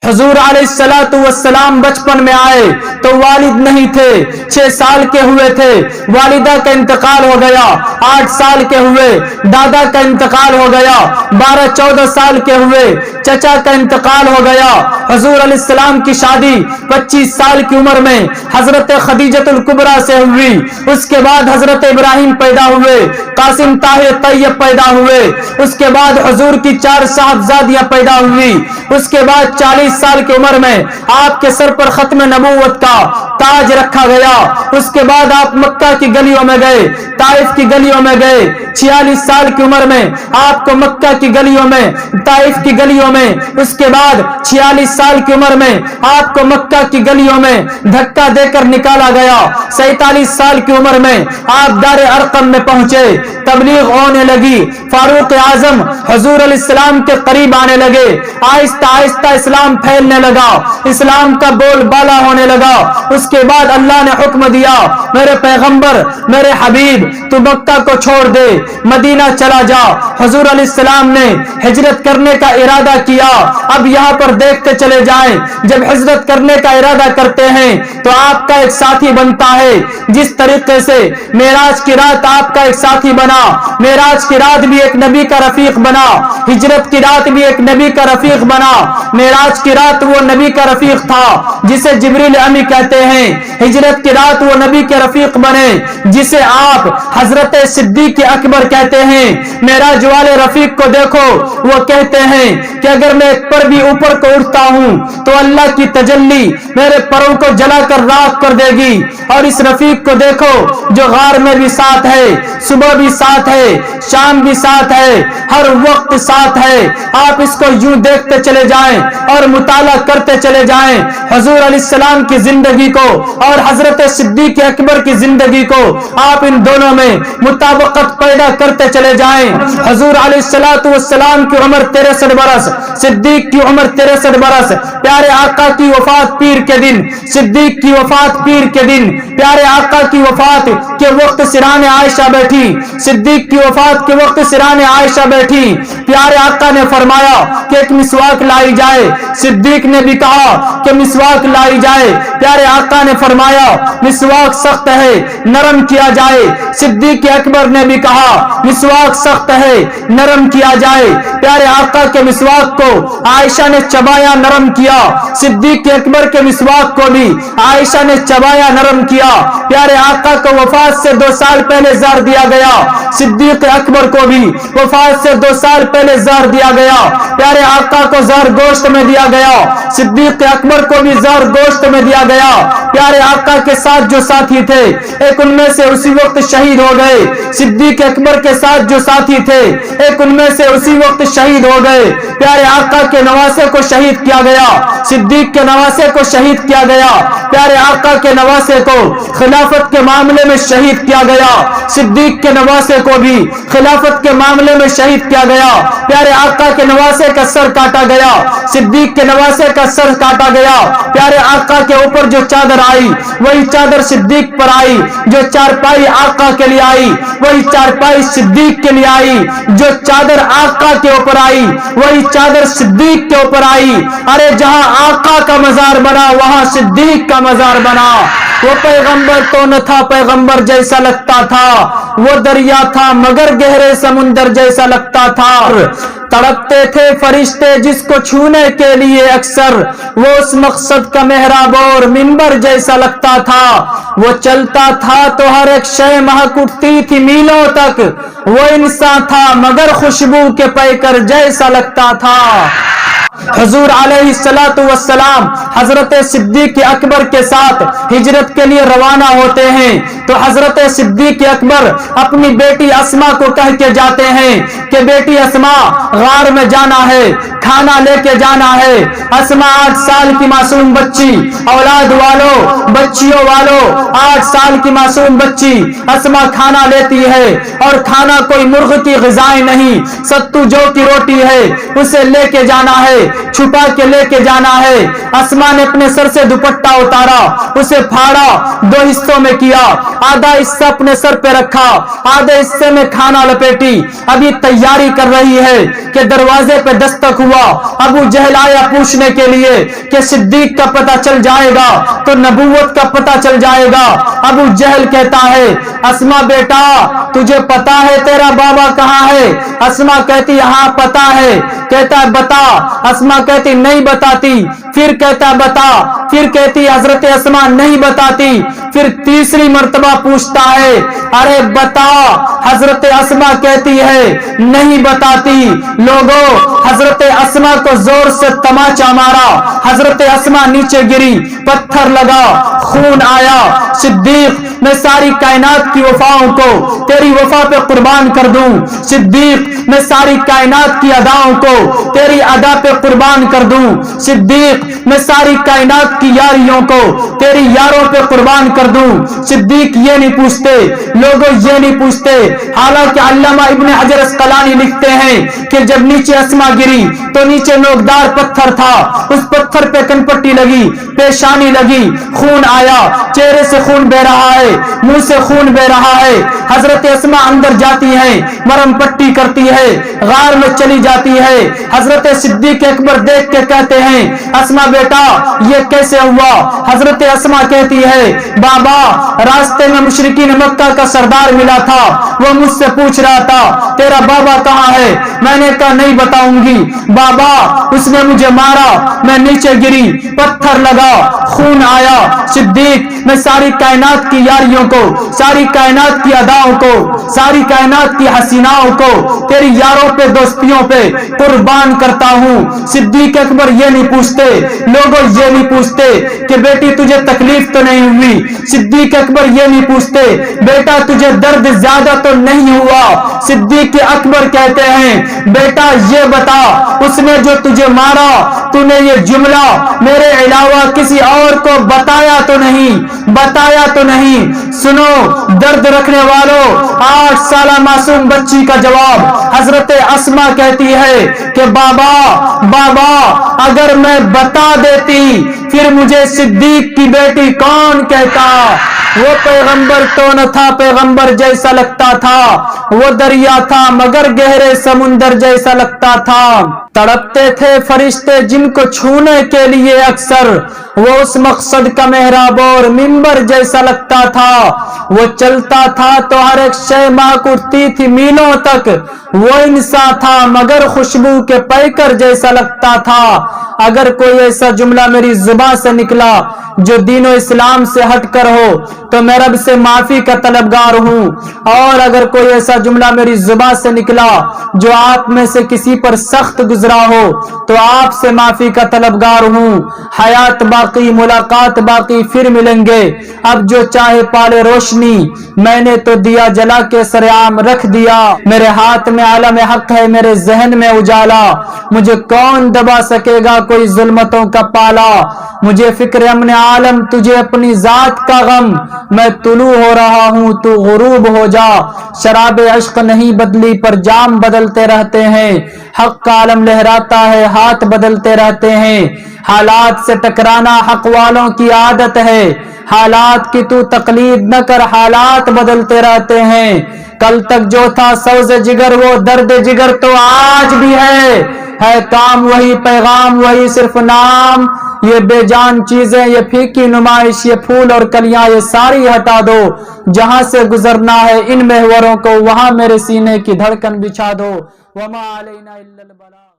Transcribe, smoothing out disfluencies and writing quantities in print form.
حضور علیہ الصلوۃ والسلام بچپن میں آئے تو والد نہیں تھے، 6 سال کے ہوئے تھے، والدہ کا انتقال ہو گیا، 8 سال کے ہوئے دادا کا انتقال ہو گیا، 12-14 سال کے ہوئے چچا کا انتقال ہو گیا۔ حضور علیہ السلام کی شادی 25 سال کی عمر میں حضرت خدیجۃ الکبریٰ سے ہوئی۔ اس کے بعد حضرت ابراہیم پیدا ہوئے، قاسم طاہر طیب پیدا ہوئے، اس کے بعد حضور کی 4 صاحبزادیاں پیدا ہوئی۔ اس کے بعد 40 سال کی عمر میں آپ کے سر پر ختم نبوت کا تاج رکھا گیا۔ اس کے بعد آپ مکہ کی گلیوں میں گئے، طائف کی گلیوں میں گئے۔ 46 سال کی عمر میں آپ کو مکہ کی گلیوں میں، طائف کی گلیوں میں، اس کے بعد 46 سال کی عمر میں آپ کو مکہ کی گلیوں میں دھکا دے کر نکالا گیا۔ 47 سال کی عمر میں آپ دار ارقم میں پہنچے، تبلیغ ہونے لگی، فاروق اعظم حضور علیہ السلام کے قریب آنے لگے، آہستہ آہستہ اسلام پھیلنے لگا، اسلام کا بول بالا ہونے لگا۔ اس کے بعد اللہ نے حکم دیا، میرے پیغمبر، میرے حبیب، تو مکہ کو چھوڑ دے، مدینہ چلا جا۔ حضور علیہ السلام نے ہجرت کرنے کا ارادہ کیا۔ اب یہاں پر دیکھتے چلے جائیں، جب ہجرت کرنے کا ارادہ کرتے ہیں تو آپ کا ایک ساتھی بنتا ہے، جس طریقے سے معراج کی رات آپ کا ایک ساتھی بنا، معراج کی رات بھی ایک نبی کا رفیق بنا، ہجرت کی رات بھی ایک نبی کا رفیق بنا۔ معراج کی رات وہ نبی کا رفیق تھا جسے جبریل امی کہتے ہیں، ہجرت کی رات وہ نبی کے رفیق بنے جسے آپ حضرت صدیق اکبر کہتے ہیں۔ معراج والے رفیق کو دیکھو، وہ کہتے ہیں کہ اگر میں ایک پر بھی اوپر کو اٹھتا ہوں تو اللہ کی تجلی میرے پروں کو جلا کر راکھ کر دے گی۔ اور اس رفیق کو دیکھو جو غار میں بھی ساتھ ہے، صبح بھی ساتھ ہے، شام بھی ساتھ ہے، ہر وقت ساتھ ہے۔ آپ اس کو یوں دیکھتے چلے جائیں اور مطالعہ کرتے چلے جائیں، حضور علیہ السلام کی زندگی کو اور حضرت صدیق اکبر کی زندگی کو آپ ان دونوں میں مطابقت پیدا کرتے چلے جائیں۔ حضور علیہ السلام کی عمر 63 برس، صدیق کی عمر 63 برس۔ پیارے آقا کی وفات پیر کے دن، صدیق کی وفات پیر کے دن، پیارے آقا کی وفات کے وقت سران عائشہ بیٹھی، صدیق کی وفات کے وقت سران عائشہ بیٹھی۔ پیارے آقا نے فرمایا کہ ایک مسواک لائی جائے، صدیق نے بھی کہا کہ مسواک لائی جائے۔ پیارے آقا نے فرمایا مسواک سخت ہے، نرم کیا جائے۔ صدیق اکبر نے بھی کہا مسواک سخت ہے، نرم کیا جائے۔ پیارے آقا کے مسواک کو عائشہ نے چبایا، نرم کیا۔ صدیق اکبر کے مسواک کو بھی عائشہ نے چبایا، نرم کیا۔ پیارے آقا کو وفات سے 2 سال پہلے زہر دیا گیا، صدیق اکبر کو بھی وفات سے 2 سال پہلے زہر دیا گیا۔ پیارے آقا کو زہر گوشت میں دیا گیا، صدیق اکبر کو بھی زہر گوشت میں دیا گیا۔ پیارے آقا کے ساتھ جو ساتھی تھے، ایک ان میں سے اسی وقت شہید ہو گئے۔ صدیق اکبر کے ساتھ جو ساتھی تھے، ایک ان میں سے اسی وقت شہید ہو گئے۔ پیارے آقا کے نواسے کو شہید کیا گیا، صدیق کے نواسے کو شہید کیا گیا۔ پیارے آقا کے نواسے کو خلافت کے معاملے میں شہید کیا گیا، صدیق کے نواسے کو بھی خلافت کے معاملے میں شہید کیا گیا۔ پیارے آقا کے نواسے کا سر کاٹا گیا، صدیق کے نواسے کا سر کاٹا گیا۔ پیارے آقا کے اوپر جو چادر آئی وہی چادر صدیق پر آئی، جو چارپائی آقا کے لیے آئی وہی چارپائی صدیق کے لیے آئی، جو چادر آقا کے اوپر آئی وہی چادر صدیق کے اوپر آئی۔ ارے جہاں آقا کا مزار بنا وہاں صدیق کا مزار بنا۔ وہ پیغمبر تو نہ تھا، پیغمبر جیسا لگتا تھا، وہ دریا تھا مگر گہرے سمندر جیسا لگتا تھا۔ تڑپتے تھے فرشتے جس کو چھونے کے لیے اکثر، وہ اس مقصد کا محراب اور منبر جیسا لگتا تھا۔ وہ چلتا تھا تو ہر ایک شے مہک اٹھتی تھی میلوں تک، وہ انسان تھا مگر خوشبو کے پیکر جیسا لگتا تھا۔ حضور علیہ السلام حضرت صدیق اکبر کے ساتھ ہجرت کے لیے روانہ ہوتے ہیں تو حضرت صدیق اکبر اپنی بیٹی اسماء کو کہہ کے جاتے ہیں کہ بیٹی اسماء غار میں جانا ہے، کھانا لے کے جانا ہے۔ اسماء 8 سال کی معصوم بچی، اولاد والوں، بچیوں والوں، 8 سال کی معصوم بچی اسماء کھانا لیتی ہے، اور کھانا کوئی مرغ کی غذائیں نہیں، ستو جو کی روٹی ہے، اسے لے کے جانا ہے۔ چھپا کے لے کے جانا ہے۔ اسما نے اپنے سر سے دوپٹہ اتارا، اسے پھاڑا، دو حصوں میں کیا، آدھا حصہ اپنے سر پہ رکھا، آدھے حصے میں کھانا لپیٹی۔ ابھی تیاری کر رہی ہے کہ دروازے پہ دستک ہوا۔ ابو جہل آیا پوچھنے کے لیے کہ صدیق کا پتہ چل جائے گا تو نبوت کا پتہ چل جائے گا۔ ابو جہل کہتا ہے اسما بیٹا تجھے پتا ہے تیرا بابا کہاں ہے؟ اسما کہتی ہاں پتا ہے۔ کہتا ہے بتا۔ اسما کہتی نہیں بتاتی۔ پھر کہتا بتا۔ پھر کہتی حضرت اسما نہیں بتاتی۔ پھر تیسری مرتبہ پوچھتا ہے ارے بتا۔ حضرت اسما کہتی ہے نہیں بتاتی۔ لوگوں حضرت اسما کو زور سے تماچا مارا، حضرت اسما نیچے گری، پتھر لگا، خون آیا۔ صدیق میں ساری کائنات کی وفاؤں کو تیری وفا پہ قربان کر دوں۔ صدیق میں ساری کائنات کی اداؤں کو تیری ادا پہ قربان کر دوں۔ صدیق میں ساری کائنات کی یاریوں کو تیری یاروں پہ قربان کر دوں۔ صدیق یہ نہیں پوچھتے، لوگوں یہ نہیں پوچھتے۔ حالانکہ علامہ ابن حجر اسقلانی لکھتے ہیں کہ جب نیچے اسما گری تو نیچے نوکدار پتھر تھا، اس پتھر پہ کنپٹی لگی، پیشانی لگی، خون آیا، چہرے سے خون بہ رہا ہے، منہ سے خون بہ رہا ہے۔ حضرت اسما اندر جاتی ہیں، مرم پٹی کرتی ہے، غار میں چلی جاتی ہے۔ حضرت صدیق اکبر دیکھ کے کہتے ہیں اسما بیٹا یہ کیسے ہوا؟ حضرت اسما کہتی ہے بابا راستے میں مشرکین مکہ کا سردار ملا تھا، وہ مجھ سے پوچھ رہا تھا تیرا بابا کہاں ہے؟ میں نے کہا نہیں بتاؤں گی بابا، اس نے مجھے مارا، میں نیچے گری، پتھر لگا، خون آیا۔ صدیق میں ساری کائنات کی یاریوں کو، ساری کائنات کی اداؤں کو، ساری کائنات کی حسیناؤں کو تیری یاروں پہ دوستیوں پہ قربان کرتا ہوں۔ صدیق اکبر یہ نہیں پوچھتے، لوگوں یہ نہیں پوچھتے کہ بیٹی تجھے تکلیف تو نہیں ہوئی۔ صدیق اکبر یہ نہیں پوچھتے بیٹا تجھے درد زیادہ تو نہیں ہوا۔ صدیق اکبر کہتے ہیں بیٹا یہ بتا اس نے جو تجھے مارا تو نے یہ جملہ میرے علاوہ کسی اور کو بتایا تو نہیں؟ بتایا تو نہیں؟ سنو درد رکھنے والوں، 8 سالہ معصوم بچی کا جواب۔ حضرت اسما کہتی ہے کہ بابا اگر میں بتا دیتی پھر مجھے صدیق کی بیٹی کون کہتا؟ وہ پیغمبر تو نہ تھا، پیغمبر جیسا لگتا تھا، وہ دریا تھا مگر گہرے سمندر جیسا لگتا تھا۔ تڑپتے تھے فرشتے جن کو چھونے کے لیے اکثر، وہ اس مقصد کا محراب اور منبر جیسا لگتا تھا۔ وہ چلتا تھا تو ہر ایک شے مہک اٹھتی تھی میلوں تک، وہ انسان تھا مگر خوشبو کے پیکر جیسا لگتا تھا۔ اگر کوئی ایسا جملہ میری زبان سے نکلا جو دین و اسلام سے ہٹ کر ہو تو میں رب سے معافی کا طلبگار ہوں، اور اگر کوئی ایسا جملہ میری زبان سے نکلا جو آپ میں سے کسی پر سخت گزرا ہو تو آپ سے معافی کا طلبگار ہوں۔ حیات باقی، ملاقات باقی، پھر ملیں گے۔ اب جو چاہے پالے روشنی، میں نے تو دیا جلا کے سرعام رکھ دیا۔ میرے ہاتھ میں عالم حق ہے، میرے ذہن میں اجالا، مجھے کون دبا سکے گا کوئی ظلمتوں کا پالا۔ مجھے فکر امن عالم، تجھے اپنی ذات کا غم، میں طلوع ہو رہا ہوں تو غروب ہو جا۔ شراب عشق نہیں بدلی پر جام بدلتے رہتے ہیں، حق کا عالم لہراتا ہے ہاتھ بدلتے رہتے ہیں۔ حالات سے ٹکرانا حق والوں کی عادت ہے، حالات کی تو تقلید نہ کر، حالات بدلتے رہتے ہیں۔ کل تک جو تھا سوز جگر وہ درد جگر تو آج بھی ہے کام وہی پیغام وہی صرف نام۔ یہ بے جان چیزیں، یہ پھیکی نمائش، یہ پھول اور کلیاں، یہ ساری ہٹا دو۔ جہاں سے گزرنا ہے ان محوروں کو وہاں میرے سینے کی دھڑکن بچھا دو۔ وما علینا الا البلاغ۔